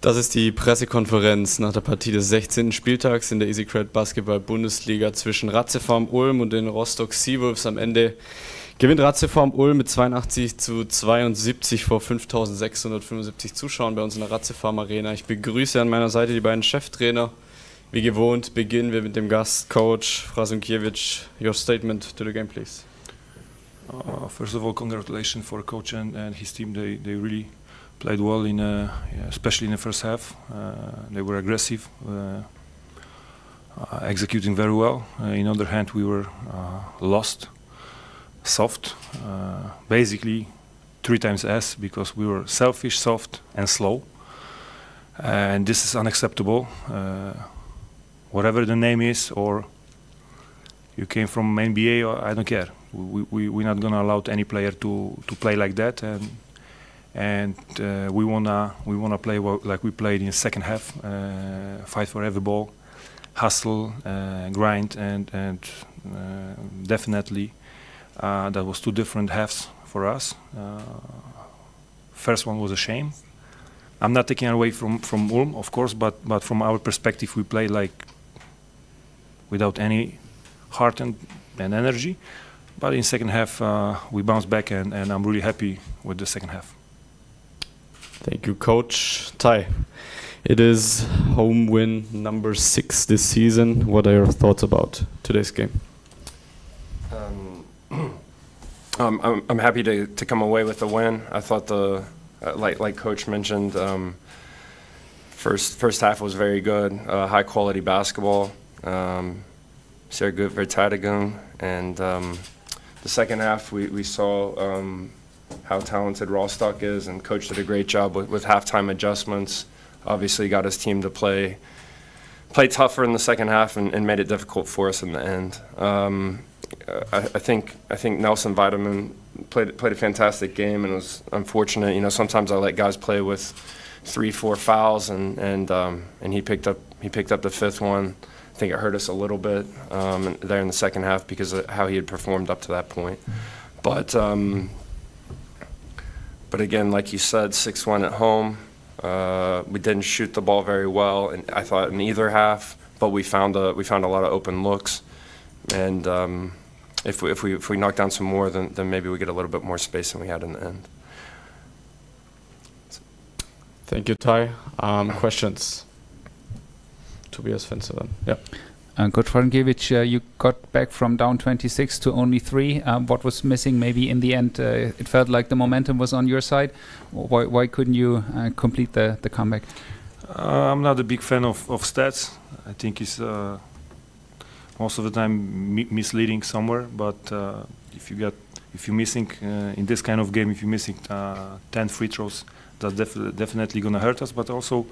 Das ist die Pressekonferenz nach der Partie des 16. Spieltags in der EasyCred Basketball Bundesliga zwischen ratiopharm Ulm und den Rostock SEAWOLVES. Am Ende gewinnt ratiopharm Ulm mit 82:72 vor 5.675 Zuschauern bei uns in der ratiopharm Arena. Ich begrüße an meiner Seite die beiden Cheftrainer. Wie gewohnt beginnen wir mit dem Gast, Coach Frasunkiewicz. Your statement to the game, please. First of all, congratulations for Coach and his team. They really played well, especially in the first half. They were aggressive, executing very well. On the other hand, we were lost, soft, basically 3 times S, because we were selfish, soft and slow. And this is unacceptable. Whatever the name is, or you came from NBA, or I don't care. We're not gonna allow any player to play like that, and we wanna play like we played in the second half. Fight for every ball, hustle, grind, and definitely that was 2 different halves for us. First one was a shame. I'm not taking away from Ulm, of course, but from our perspective, we played like without any heart and energy. But in second half, we bounced back, and I'm really happy with the second half. Thank you, Coach. Ty, it is home win number 6 this season. What are your thoughts about today's game? I'm happy to come away with the win. I thought like Coach mentioned, first half was very good, high quality basketball, sehr gut Verteidigung, and the second half we saw how talented Rostock is, and Coach did a great job with halftime adjustments. Obviously got his team to play tougher in the second half and made it difficult for us in the end. I think Nelson Vitamin played a fantastic game, and it was unfortunate. Sometimes I let guys play with 3-4 fouls, and he picked up the 5th one. I think it hurt us a little bit there in the second half because of how he had performed up to that point. But again, like you said, 6-1 at home. We didn't shoot the ball very well, and I thought in either half. But we found a lot of open looks, and if we knock down some more, then maybe we get a little bit more space than we had in the end. Thank you, Ty. Questions? Tobias Fenster then. Yeah. Coach Frasunkiewicz, you got back from down 26 to only 3. What was missing maybe in the end? It felt like the momentum was on your side. Why couldn't you complete the comeback? I'm not a big fan of stats. I think it's most of the time misleading somewhere. But if you're missing in this kind of game, if you're missing 10 free throws, that's definitely gonna hurt us. But also,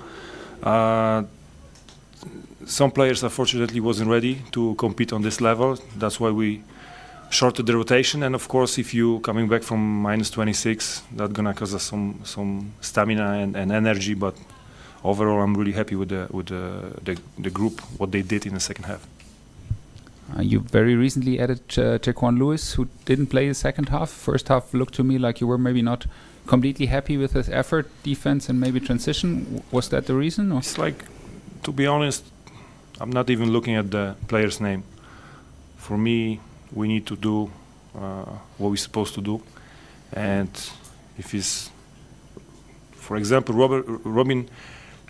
some players unfortunately wasn't ready to compete on this level. That's why we shorted the rotation. And of course, if you coming back from minus 26, that's gonna cause us some stamina and energy. But overall, I'm really happy with the group, what they did in the second half. You very recently added Jaquan Lewis, who didn't play the second half. First half looked to me like you were maybe not completely happy with his effort, defense, and maybe transition. Was that the reason? Or? It's like, to be honest, I'm not even looking at the player's name. For me, we need to do what we're supposed to do. And if it's, for example, Robin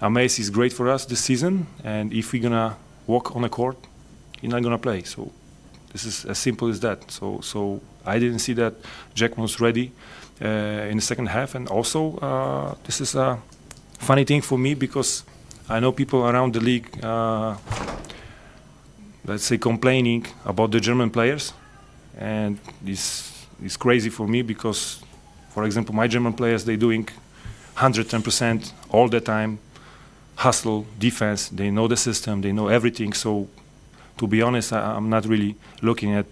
Amaze is great for us this season. And if we're gonna walk on a court, he's not gonna play. So this is as simple as that. So I didn't see that Jack was ready in the second half. And also, this is a funny thing for me because I know people around the league, let's say, complaining about the German players, and it's crazy for me because, for example, my German players, they're doing 110% all the time, hustle, defense, they know the system, they know everything. So, to be honest, I'm not really looking at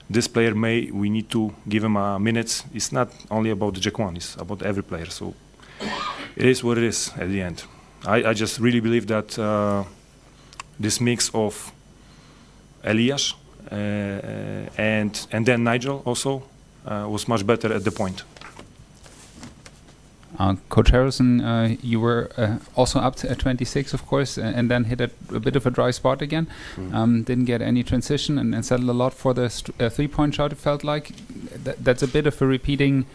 this player. We need to give him minutes. It's not only about the Jaquan, it's about every player. So, it is what it is at the end. I just really believe that this mix of Elias and then Nigel also was much better at the point. Coach Harrelson, you were also up at 26, of course, and then hit a bit of a dry spot again. Didn't get any transition and settled a lot for the three-point shot, it felt like. That's a bit of a repeating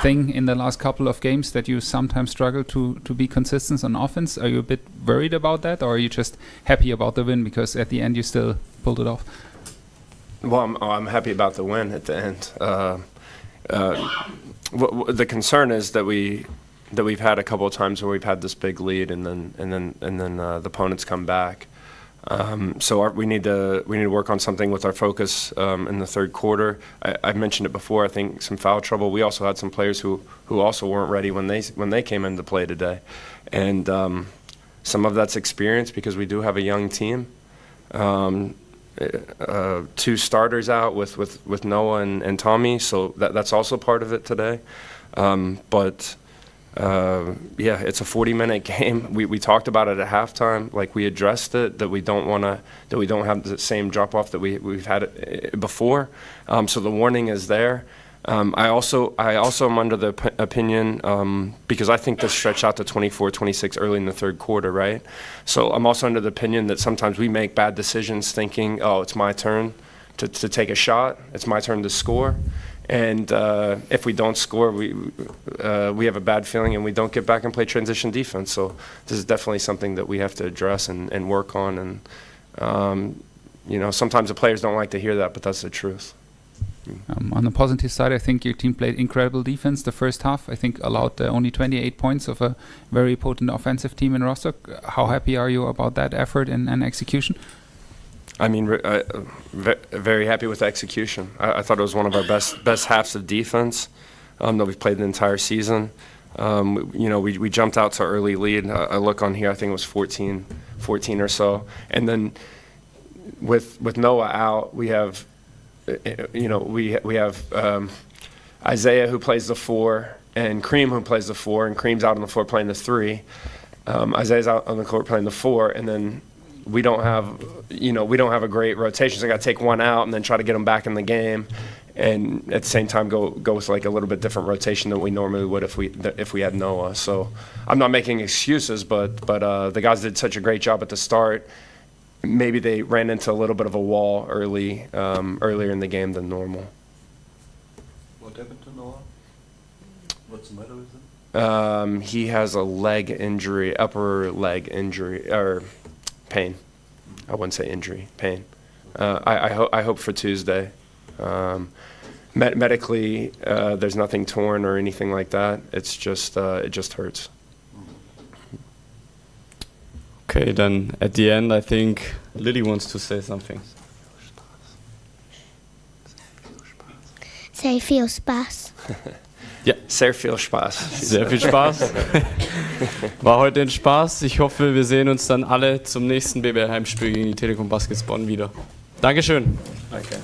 thing in the last couple of games, that you sometimes struggle to be consistent on offense. Are you a bit worried about that, or are you just happy about the win because at the end you still pulled it off? Well, I'm happy about the win at the end. The concern is that we've had a couple of times where we've had this big lead and then the opponents come back. So we need to work on something with our focus in the third quarter. I've mentioned it before. I think some foul trouble. We also had some players who also weren't ready when they came into play today, and some of that's experience because we do have a young team. 2 starters out with Noah and Tommy, so that's also part of it today. Yeah, it's a 40-minute game. We talked about it at halftime. Like, we addressed it, that we don't have the same drop off that we've had it before. So the warning is there. I also am under the opinion, because I think this stretched out to 24-26 early in the third quarter, right? So I'm also under the opinion that sometimes we make bad decisions thinking, oh, it's my turn to take a shot. It's my turn to score. And if we don't score, we have a bad feeling and we don't get back and play transition defense. So this is definitely something that we have to address and work on. And, sometimes the players don't like to hear that, but that's the truth. On the positive side, I think your team played incredible defense the first half. I think allowed only 28 points of a very potent offensive team in Rostock. How happy are you about that effort and execution? I mean, very happy with the execution. I thought it was one of our best halves of defense that we've played the entire season. We jumped out to an early lead. I look on here, I think it was 14 or so. And then with Noah out, we have, we have Isaiah who plays the 4 and Cream who plays the 4, and Cream's out on the floor playing the 3. Isaiah's out on the court playing the 4, and then we don't have a great rotation, so I got to take one out and then try to get them back in the game, and at the same time go with like a little bit different rotation than we normally would if we had Noah. So I'm not making excuses, but the guys did such a great job at the start. Maybe they ran into a little bit of a wall earlier in the game than normal. What happened to Noah? What's the matter with him? He has a leg injury, upper leg injury, or pain. I wouldn't say injury, pain. I hope for Tuesday. Medically, there's nothing torn or anything like that. It's just it just hurts. Okay, then at the end, I think Lily wants to say something. Sehr viel Spaß. Ja, sehr viel Spaß. Sehr viel Spaß. War heute ein Spaß. Ich hoffe, wir sehen uns dann alle zum nächsten BBL-Heimspiel gegen die Telekom Baskets Bonn wieder. Dankeschön. Okay.